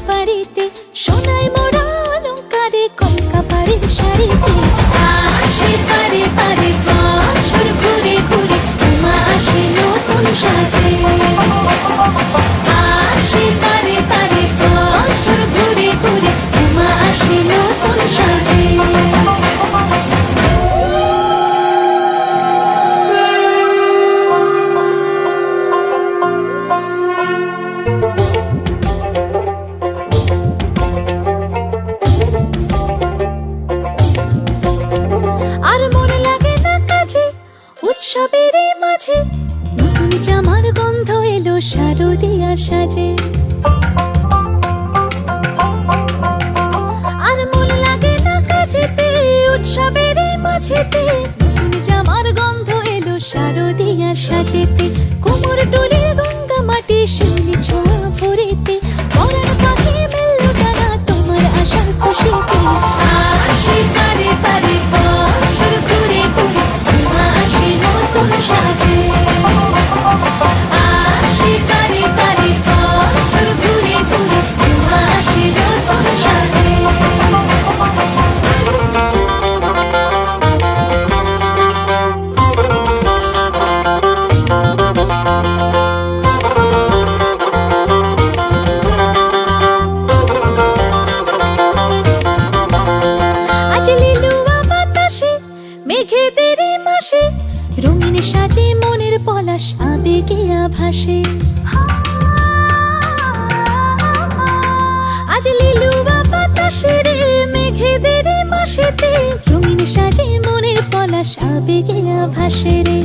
বাড়িতে সোনায় মোড়া অলংকারে কলকা পাড়ের শাড়িতে আসে পারে পারে বছর ঘুরে ঘুরে উমা আসে নতুন সাজে আসে পারে পারে বছর ঘুরে ঘুরে উমা আসে নতুন সাজে আর মন লাগে না কাজে উৎসবের মাঝে নতুন জামার গন্ধ এলো শারদিয়ার সাজে আর মন লাগে না কাজেতে উৎসবের মাঝেতে নতুন জামার গন্ধ এলো শারদিয়ার সাজেতে কোমর ডোলে গঙ্গা মাটি শিউলি ছোঁয়া ভরেতে পরাণ পাখি মেলল ডানা তোমার আশার খুশিতে আসে পারে পারে বছর ঘুরে ঘুরে উমা আসে নতুন সাজে আসে পারে পারে বছর ঘুরে ঘুরে উমা আসে নতুন সাজে আজ লিলুয়া বাতাসে মেঘেদের মাসে রঙিন সাজে মনের পলাশ আবেগে আভাসে আজ লিলুয়া বাতাসে রে মেঘেদের মাসেতে রঙিন সাজে মনের পলাশ আবেগে আভাসে রে